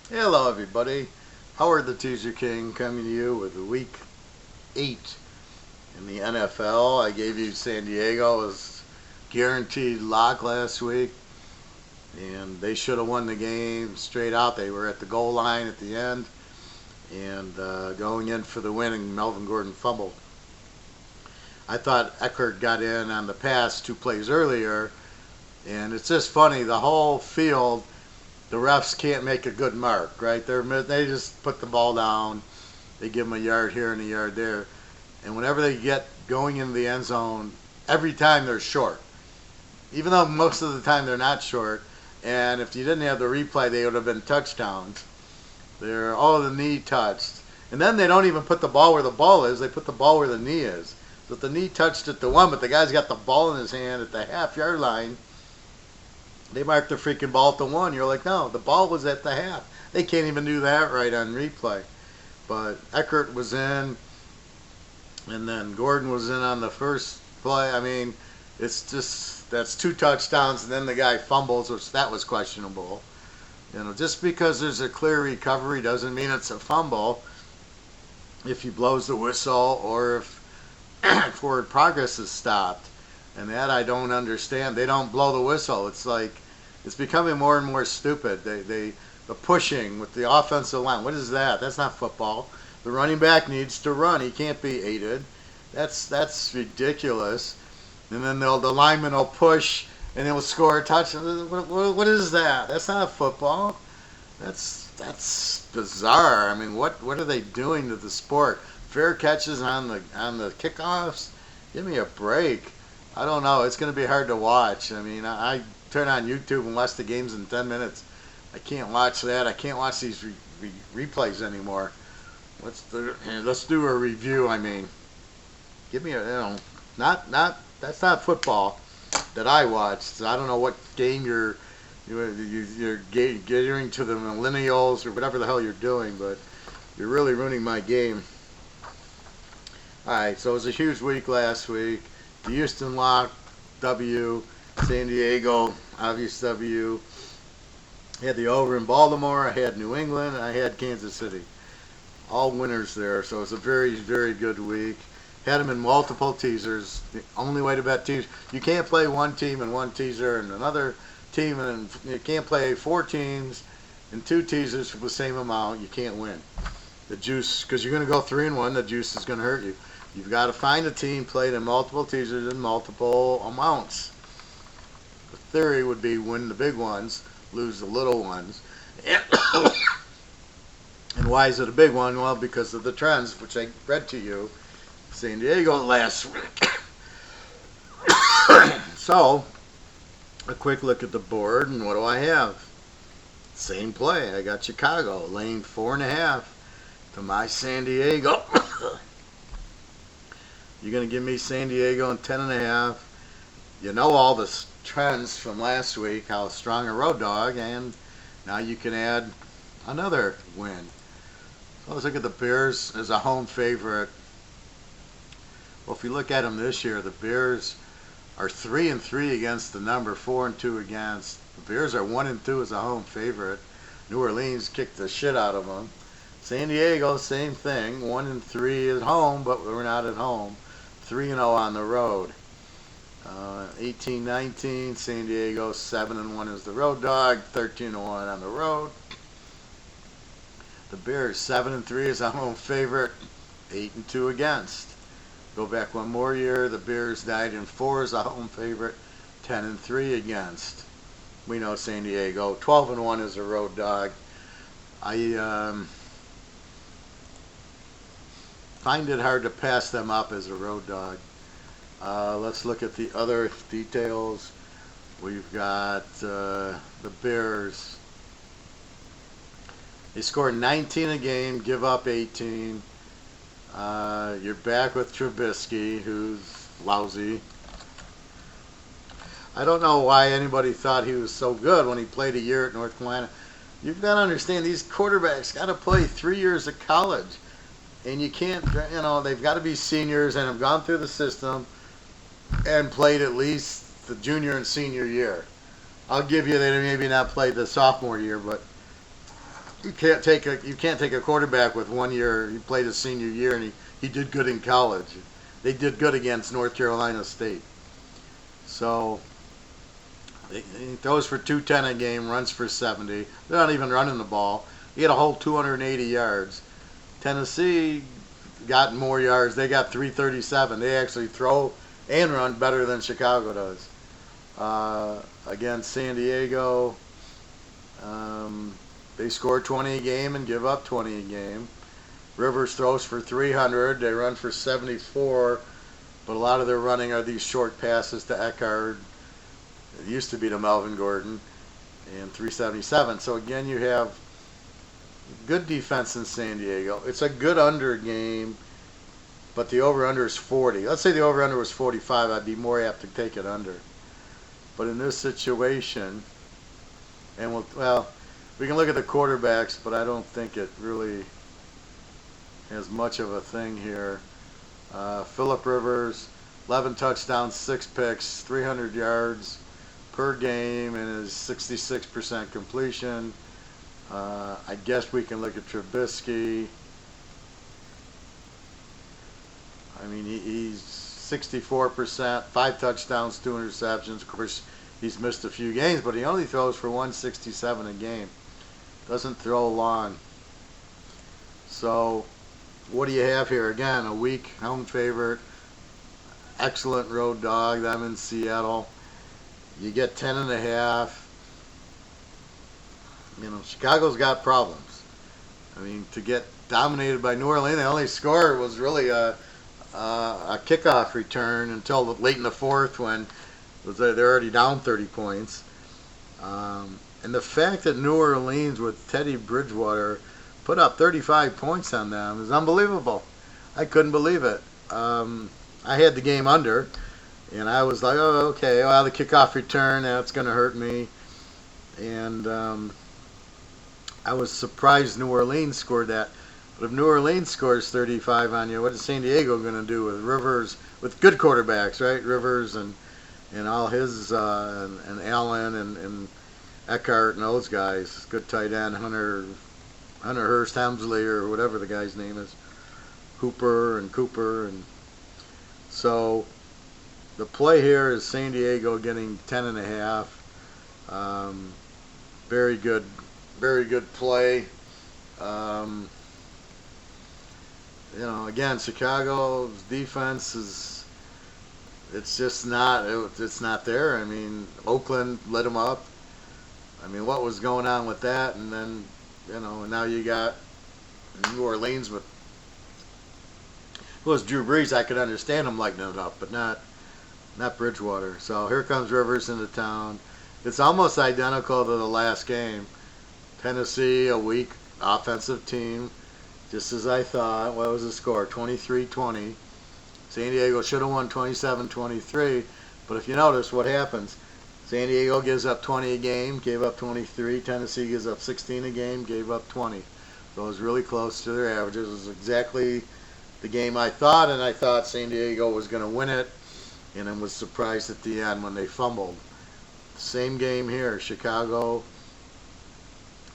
Hello, everybody. Howard the Teaser King coming to you with week 8 in the NFL. I gave you San Diego as guaranteed lock last week, and they should have won the game straight out. They were at the goal line at the end and going in for the win, and Melvin Gordon fumbled. I thought Eckert got in on the pass 2 plays earlier, and it's just funny. The whole field, the refs can't make a good mark, right? They just put the ball down. They give them a yard here and a yard there. And whenever they get going into the end zone, every time they're short. Even though most of the time they're not short. And if you didn't have the replay, they would have been touchdowns. They're all the knee touched. And then they don't even put the ball where the ball is. They put the ball where the knee is. So if the knee touched at the one, but the guy's got the ball in his hand at the half-yard line, they marked the freaking ball at the one. You're like, no, the ball was at the half. They can't even do that right on replay. But Eckert was in, and then Gordon was in on the first play. I mean, it's just, that's 2 touchdowns, and then the guy fumbles, which that was questionable. Just because there's a clear recovery doesn't mean it's a fumble. If he blows the whistle or if forward progress is stopped. And that I don't understand. They don't blow the whistle. It's like, it's becoming more and more stupid. The pushing with the offensive line. What is that? That's not football. The running back needs to run. He can't be aided. That's ridiculous. And then the lineman will push and he'll score a touchdown. What is that? That's not football. That's bizarre. I mean, what are they doing to the sport? Fair catches on the kickoffs. Give me a break. I don't know. It's going to be hard to watch. I mean, I turn on YouTube and watch the games in 10 minutes. I can't watch that. I can't watch these replays anymore. Let's do a review. I mean, give me that's not football that I watched. So I don't know what game you're catering to the millennials or whatever the hell you're doing, but you're really ruining my game. All right, so it was a huge week last week. The Houston lock, W. San Diego, obvious W. I had the over in Baltimore. I had New England. I had Kansas City. All winners there. So it's a very, very good week. Had them in multiple teasers. The only way to bet teasers, you can't play one team in one teaser and another team, and you can't play 4 teams and 2 teasers for the same amount. You can't win. The juice, because you're going to go 3-1, the juice is going to hurt you. You've got to find a team played in multiple teasers and multiple amounts. The theory would be win the big ones, lose the little ones. And why is it a big one? Well, because of the trends, which I read to you. San Diego last week. So, a quick look at the board, and what do I have? Same play. I got Chicago laying 4.5 to my San Diego. You're going to give me San Diego in 10.5. You know all the trends from last week, how strong a road dog, and now you can add another win. So let's look at the Bears as a home favorite. Well, if you look at them this year, the Bears are 3-3 against the number, 4-2 against. The Bears are 1-2 as a home favorite. New Orleans kicked the shit out of them. San Diego, same thing, 1-3 at home, but we're not at home. 3-0 on the road. 18-19, San Diego 7-1 is the road dog, 13-1 on the road. The Bears 7-3 is a home favorite, 8-2 against. Go back one more year, the Bears 9-4 is a home favorite, 10-3 against. We know San Diego 12-1 is a road dog. I find it hard to pass them up as a road dog. Let's look at the other details. We've got the Bears. They score 19 a game, give up 18. You're back with Trubisky, who's lousy. I don't know why anybody thought he was so good when he played a year at North Carolina. You've got to understand, these quarterbacks got to play 3 years of college. And you can't, they've got to be seniors and have gone through the system and played at least the junior and senior year. I'll give you that they maybe not played the sophomore year, but you can't take a quarterback with 1 year. He played his senior year and he did good in college. They did good against North Carolina State. So he throws for 210 a game, runs for 70. They're not even running the ball. He had a whole 280 yards. Tennessee got more yards. They got 337. They actually throw and run better than Chicago does. Against San Diego, they score 20 a game and give up 20 a game. Rivers throws for 300. They run for 74, but a lot of their running are these short passes to Eckhart. It used to be to Melvin Gordon, and 377. So again, you have good defense in San Diego. It's a good under game, but the over-under is 40. Let's say the over-under was 45. I'd be more apt to take it under. But in this situation, and we can look at the quarterbacks, but I don't think it really has much of a thing here. Phillip Rivers, 11 touchdowns, 6 picks, 300 yards per game, and his 66% completion. I guess we can look at Trubisky. I mean, he's 64%, 5 touchdowns, 2 interceptions. Of course, he's missed a few games, but he only throws for 167 a game. Doesn't throw long. So, what do you have here? Again, a weak home favorite. Excellent road dog. I'm in Seattle. You get 10.5. Chicago's got problems. I mean, to get dominated by New Orleans, the only score was really a kickoff return until late in the fourth when they're already down 30 points. And the fact that New Orleans with Teddy Bridgewater put up 35 points on them is unbelievable. I couldn't believe it. I had the game under, and I was like, oh, okay, well, the kickoff return, that's going to hurt me. And I was surprised New Orleans scored that. But if New Orleans scores 35 on you, what is San Diego going to do with Rivers, with good quarterbacks, right? Rivers and all his, and Allen and Eckhart and those guys. Good tight end, Hunter Hurst Hemsley or whatever the guy's name is. Cooper. And so the play here is San Diego getting 10.5. Very good play. Again, Chicago's defense it's just not there. I mean, Oakland lit them up. I mean, what was going on with that? And then, and now you got New Orleans with, if it was Drew Brees, I could understand him lighting it up, but not Bridgewater. So here comes Rivers into town. It's almost identical to the last game. Tennessee, a weak offensive team, just as I thought. What was the score? 23-20. San Diego should have won 27-23, but if you notice what happens, San Diego gives up 20 a game, gave up 23. Tennessee gives up 16 a game, gave up 20. So it was really close to their averages. It was exactly the game I thought, and I thought San Diego was going to win it, and I was surprised at the end when they fumbled. Same game here. Chicago,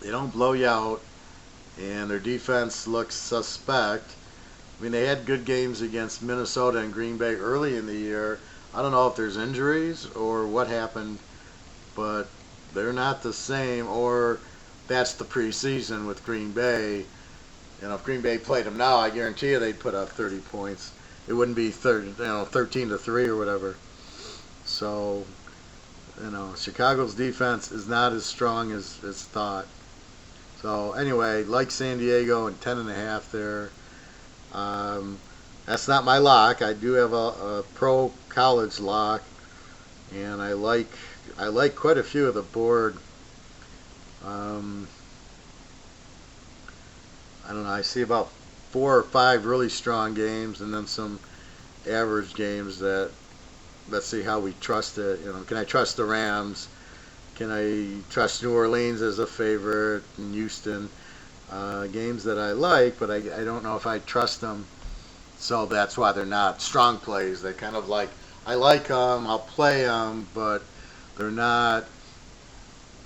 they don't blow you out, and their defense looks suspect. I mean, they had good games against Minnesota and Green Bay early in the year. I don't know if there's injuries or what happened, but they're not the same, or that's the preseason with Green Bay. If Green Bay played them now, I guarantee you they'd put up 30 points. It wouldn't be 13-3 or whatever. So, Chicago's defense is not as strong as thought. So anyway, like San Diego and 10.5 there. That's not my lock. I do have a pro college lock, and I like quite a few of the board. I don't know. I see about 4 or 5 really strong games, and then some average games that, let's see how we trust it. Can I trust the Rams? Can I trust New Orleans as a favorite in Houston? Games that I like, but I don't know if I trust them. So that's why they're not strong plays. They kind of I like them, I'll play them, but they're not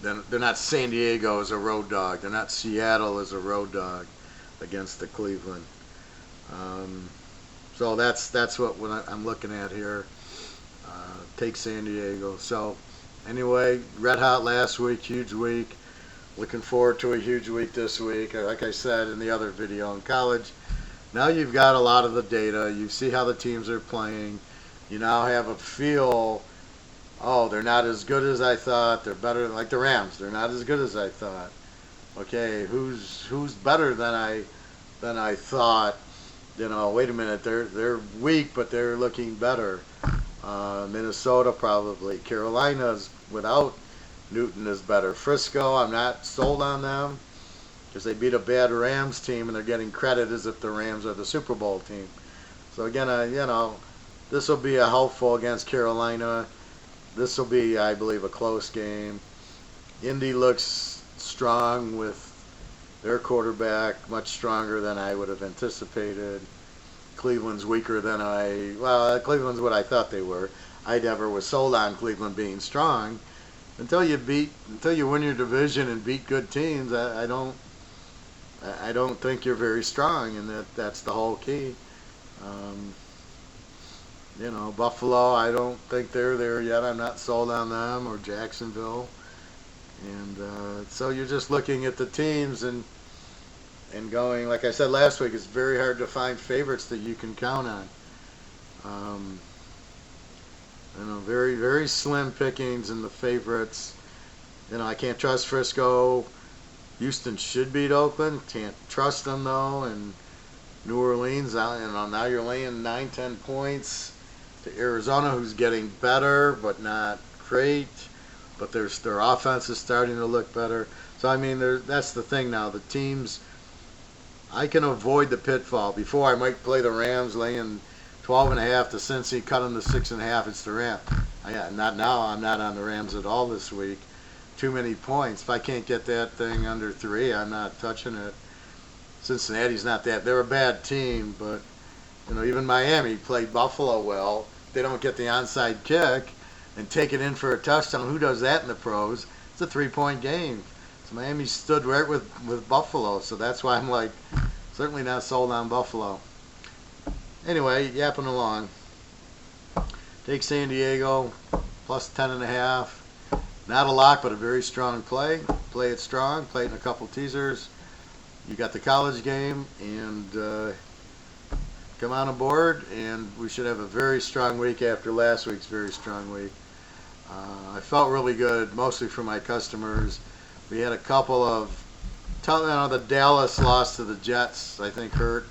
they're not San Diego as a road dog. They're not Seattle as a road dog against the Cleveland. So that's what I'm looking at here. Take San Diego. So anyway, red hot last week, huge week. Looking forward to a huge week this week. Like I said in the other video, in college, now you've got a lot of the data. You see how the teams are playing. You now have a feel. Oh, they're not as good as I thought. They're better, like the Rams. They're not as good as I thought. Okay, who's better than I thought? You know, wait a minute. They're weak, but they're looking better. Minnesota probably. Carolina's without Newton is better. Frisco, I'm not sold on them because they beat a bad Rams team and they're getting credit as if the Rams are the Super Bowl team. So again, this will be a helpful against Carolina. This will be, I believe, a close game. Indy looks strong with their quarterback, much stronger than I would have anticipated. Cleveland's weaker than Cleveland's what I thought they were. I never was sold on Cleveland being strong until you win your division and beat good teams. I don't think you're very strong, and that's the whole key. Buffalo, I don't think they're there yet. I'm not sold on them, or Jacksonville. And so you're just looking at the teams and going, like I said last week, it's very hard to find favorites that you can count on. Very, very slim pickings in the favorites. I can't trust Frisco. Houston should beat Oakland. Can't trust them, though. And New Orleans, now you're laying 9-10 points to Arizona, who's getting better, but not great. But their offense is starting to look better. So, that's the thing now. The teams, I can avoid the pitfall. Before, I might play the Rams laying 12.5 to Cincy, cut them to 6.5. It's the Rams. Not now. I'm not on the Rams at all this week. Too many points. If I can't get that thing under 3, I'm not touching it. Cincinnati's not that. They're a bad team, but even Miami played Buffalo well. They don't get the onside kick and take it in for a touchdown. Who does that in the pros? It's a 3-point game. So Miami stood right with Buffalo. So that's why I'm certainly not sold on Buffalo. Anyway, yapping along. Take San Diego plus 10.5. Not a lock, but a very strong play. Play it strong. Play it in a couple teasers. You got the college game, and come on aboard, and we should have a very strong week after last week's very strong week. I felt really good, mostly for my customers. We had a couple of, the Dallas loss to the Jets, I think, hurt.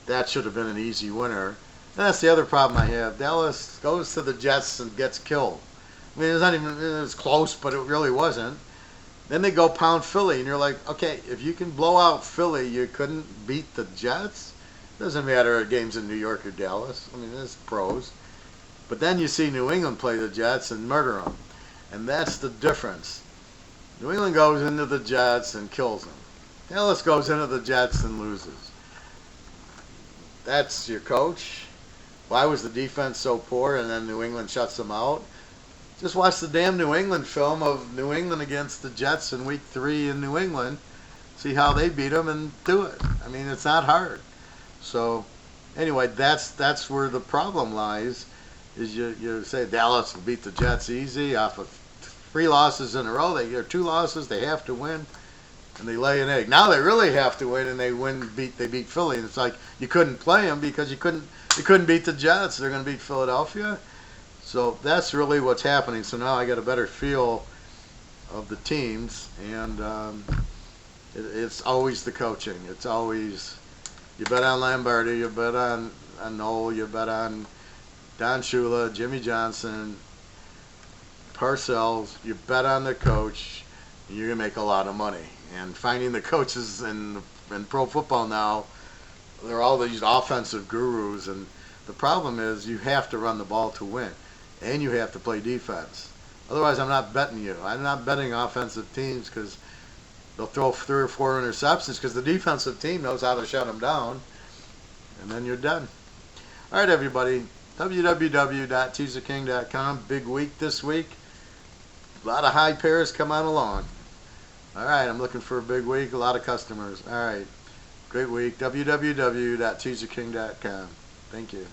That should have been an easy winner. And that's the other problem I have. Dallas goes to the Jets and gets killed. It was close, but it really wasn't. Then they go pound Philly, and you're like, okay, if you can blow out Philly, you couldn't beat the Jets? Doesn't matter if games in New York or Dallas. It's pros. But then you see New England play the Jets and murder them. And that's the difference. New England goes into the Jets and kills them. Dallas goes into the Jets and loses. That's your coach. Why was the defense so poor and then New England shuts them out? Just watch the damn New England film of New England against the Jets in Week 3 in New England. See how they beat them and do it. It's not hard. So, anyway, that's where the problem lies. Is you say Dallas will beat the Jets easy off of 3 losses in a row. They get 2 losses. They have to win, and they lay an egg. Now they really have to win, and they beat Philly. And it's like you couldn't play them because you couldn't beat the Jets. They're going to beat Philadelphia. So that's really what's happening. So now I got a better feel of the teams, and it's always the coaching. It's always, you bet on Lombardi, you bet on Noel, you bet on Don Shula, Jimmy Johnson, Parcells. You bet on the coach, and you're going to make a lot of money. And finding the coaches in pro football now, they're all these offensive gurus, and the problem is you have to run the ball to win, and you have to play defense. Otherwise, I'm not betting you. I'm not betting offensive teams because they'll throw 3 or 4 interceptions because the defensive team knows how to shut them down, and then you're done. All right, everybody, www.teaserking.com. Big week this week. A lot of high pairs come on along. All right, I'm looking for a big week. A lot of customers. All right, great week. www.teaserking.com. Thank you.